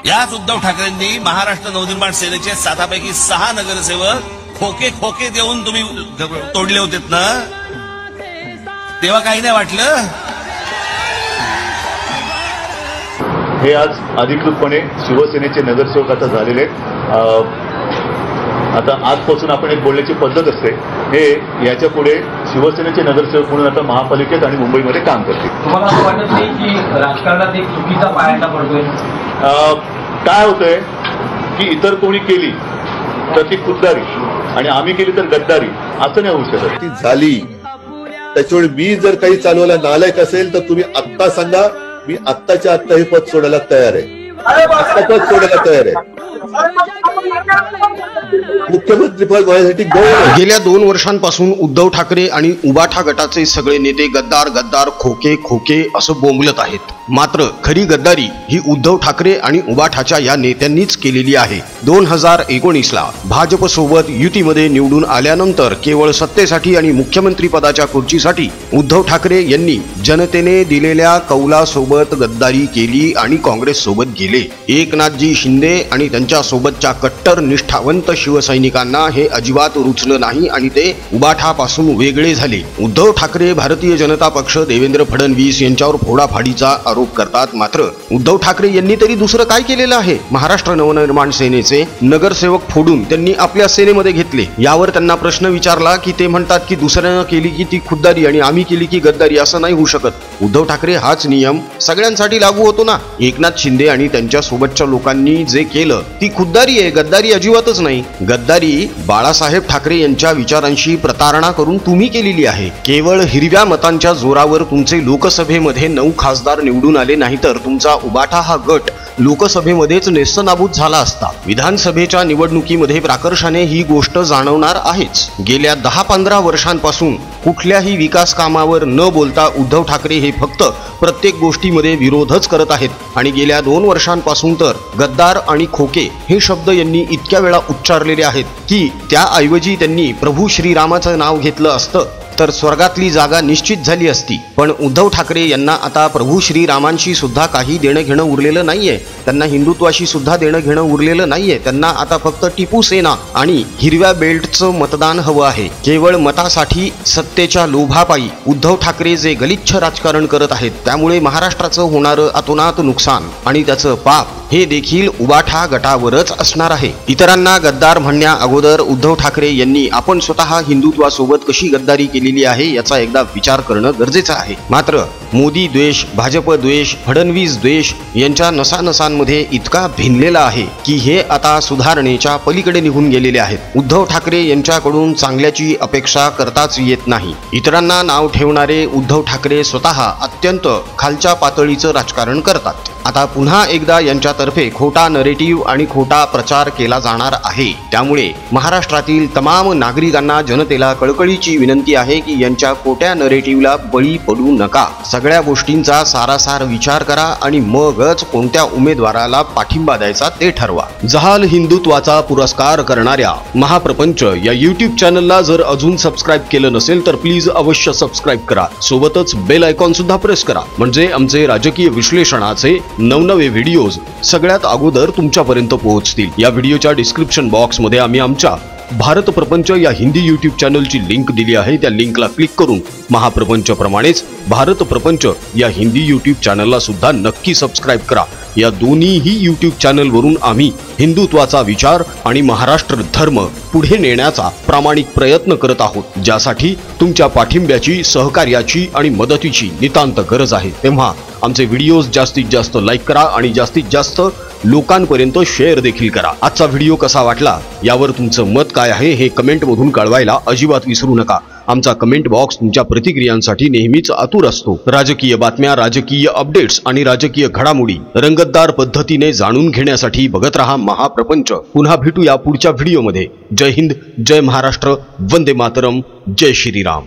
याच उद्धव ठाकरेंनी महाराष्ट्र नवनिर्माण सेनेचे 7पैकी 6 नगरसेवक खोके देऊन तुम्ही तोडले होतेत ना, तेव्हा काही नाही वाटलं? हे आज अधिकृतपणे शिवसेनेचे नगरसेवक आता झालेले आता आजपासून आपण एक बोलण्याची पद्धत असते, हे याच्या पुढे शिवसेनेचे नगरसेवक म्हणून आता महापालिकेत आणि मुंबईमध्ये काम करतील. तुम्हाला असं वाटत नाही की राजकारणात एक चुकीचा पायंडा पडतोय? काय होतंय की इतर कोणी केली तर ती खुद्दारी आणि आम्ही केली तर गद्दारी, असं नाही होऊ शकत. ती झाली त्याच्यामुळे मी जर काही चालवायला नालायक असेल तर तुम्ही आत्ता सांगा, मी आत्ताच्या आत्ता हे पद सोडायला तयार आहे, आत्ता पद सोडायला तयार आहे. मुख्यमंत्री पद माझ्यासाठी गेल्या 2 वर्षांपासून उद्धव ठाकरे आणि उबाठा गटाचे सगळे नेते गद्दार खोके असं बोंबलत आहेत. मात्र खरी गद्दारी ही उद्धव ठाकरे आणि उबाठाच्या या नेत्यांनीच केलेली आहे. 2019ला भाजप सोबत युतीमध्ये निवडून आल्यानंतर केवळ सत्तेसाठी आणि मुख्यमंत्री पदाच्या खुर्चीसाठी उद्धव ठाकरे यांनी जनतेने दिलेल्या कौलासोबत गद्दारी केली आणि काँग्रेस सोबत गेले. एकनाथजी शिंदे आणि त्यांच्या सोबतच्या कट्टर निष्ठावंत शिवसैनिकांना हे अजिबात रुचलं नाही आणि ते उबाठापासून वेगळे झाले. उद्धव ठाकरे भारतीय जनता पक्ष देवेंद्र फडणवीस यांच्यावर फोडाफाडीचा आरोप करतात. मात्र उद्धव ठाकरे यांनी तरी दुसरं काय केलेलं आहे? महाराष्ट्र नवनिर्माण सेनेचे नगरसेवक फोडून त्यांनी आपल्या सेनेमध्ये घेतले. यावर त्यांना प्रश्न विचारला की ते म्हणतात की दुसऱ्यानं केली की ती खुद्दारी आणि आम्ही केली की गद्दारी. असं नाही होऊ शकत. उद्धव ठाकरे हाच नियम सगळ्यांसाठी लागू होतो ना. एकनाथ शिंदे आणि त्यांच्या सोबतच्या लोकांनी जे केलं ती खुद्दारी आहे, गद्दारी अजिबातच नाही. गद्दारी बाळासाहेब ठाकरे यांच्या विचारांशी प्रतारणा करून तुम्ही केलेली आहे. केवळ हिरव्या मतांच्या जोरावर तुमचे लोकसभेमध्ये 9 खासदार निवडून आले नाही तर तुमचा उबाठा हा गट लोकसभेमध्येच नेस्तनाबूत झाला असता. विधानसभेच्या निवडणुकीमध्ये प्राकर्षाने ही गोष्ट जाणवणार आहेच. गेल्या 10-15 वर्षांपासून कुठल्याही विकास कामावर न बोलता उद्धव ठाकरे हे फक्त प्रत्येक गोष्टीमध्ये विरोधच करत आहेत आणि गेल्या 2 वर्षांपासून तर गद्दार आणि खोके हे शब्द यांनी इतक्या वेळा उच्चारलेले आहेत की त्याऐवजी त्यांनी प्रभू श्रीरामाचं नाव घेतलं असतं तर स्वर्गातली जागा निश्चित झाली असती. पण उद्धव ठाकरे यांना आता प्रभू श्रीरामांशी सुद्धा काही देणं घेणं उरलेलं नाहीये. त्यांना हिंदुत्वाशी सुद्धा देणं घेणं उरलेलं नाहीये. त्यांना आता फक्त टिपू सेना आणि हिरव्या बेल्टचं मतदान हवं आहे. केवळ मतासाठी सत्तेच्या लोभापायी उद्धव ठाकरे जे गलिच्छ राजकारण करत आहेत त्यामुळे महाराष्ट्राचं होणारं अतोनात नुकसान आणि त्याचं पाप हे देखील उबाठा गटावरच असणार आहे. इतरांना गद्दार म्हणण्या अगोदर उद्धव ठाकरे यांनी आपण स्वतः हिंदुत्वासोबत कशी गद्दारी केलेली आहे याचा एकदा विचार करणं गरजेचं आहे. मात्र मोदी द्वेष, भाजप द्वेष, फडणवीस द्वेष यांच्या नसानसांमध्ये इतका भिनलेला आहे की हे आता सुधारणेच्या पलीकडे निघून गेलेले आहेत. उद्धव ठाकरे यांच्याकडून चांगल्याची अपेक्षा करताच येत नाही. इतरांना नाव ठेवणारे उद्धव ठाकरे स्वतः अत्यंत खालच्या पातळीचं राजकारण करतात. आता पुन्हा एकदा यांच्यातर्फे खोटा नरेटिव्ह आणि खोटा प्रचार केला जाणार आहे. त्यामुळे महाराष्ट्रातील तमाम नागरिकांना, जनतेला कळकळीची विनंती आहे की यांच्या खोट्या नरेटिव्हला बळी पडू नका. सगळ्या गोष्टींचा सारासार विचार करा आणि मगच कोणत्या उमेदवाराला पाठिंबा द्यायचा ते ठरवा. जहाल हिंदुत्वाचा पुरस्कार करणाऱ्या महाप्रपंच या YouTube चॅनलला जर अजून सबस्क्राईब केलं नसेल तर प्लीज अवश्य सबस्क्राईब करा. सोबतच बेल आयकॉन सुद्धा प्रेस करा म्हणजे आमचे राजकीय विश्लेषणाचे नवनवे व्हिडिओज सगळ्यात अगोदर तुमच्यापर्यंत पोहोचतील. या व्हिडिओच्या डिस्क्रिप्शन बॉक्समध्ये आम्ही आमच्या भारत प्रपंच या हिंदी YouTube चॅनलची लिंक दिली आहे. त्या लिंकला क्लिक करून महाप्रपंच प्रमाणेच भारत प्रपंच या हिंदी YouTube चॅनलला सुद्धा नक्की सबस्क्राईब करा. या दोन्हीही YouTube चॅनलवरून आम्ही हिंदुत्वाचा विचार आणि महाराष्ट्र धर्म पुढे नेण्याचा प्रामाणिक प्रयत्न करत आहोत, ज्यासाठी तुमच्या पाठिंब्याची, सहकार्याची आणि मदतीची नितांत गरज आहे. तेव्हा आमचे व्हिडिओज जास्तीत जास्त लाईक करा आणि जास्तीत जास्त लोकांपर्यंत शेअर देखील करा. आजचा व्हिडिओ कसा वाटला यावर तुमचं मत काय आहे हे कमेंटमधून कळवायला अजिबात विसरू नका. आमचा कमेंट बॉक्स तुमच्या प्रतिक्रियांसाठी नेहमीच आतुर असतो. राजकीय बातम्या, राजकीय अपडेट्स आणि राजकीय घडामोडी रंगतदार पद्धतीने जाणून घेण्यासाठी बघत रहा महाप्रपंच. पुन्हा भेटूया पुढच्या व्हिडिओमध्ये. जय हिंद, जय महाराष्ट्र, वंदे मातरम, जय श्रीराम.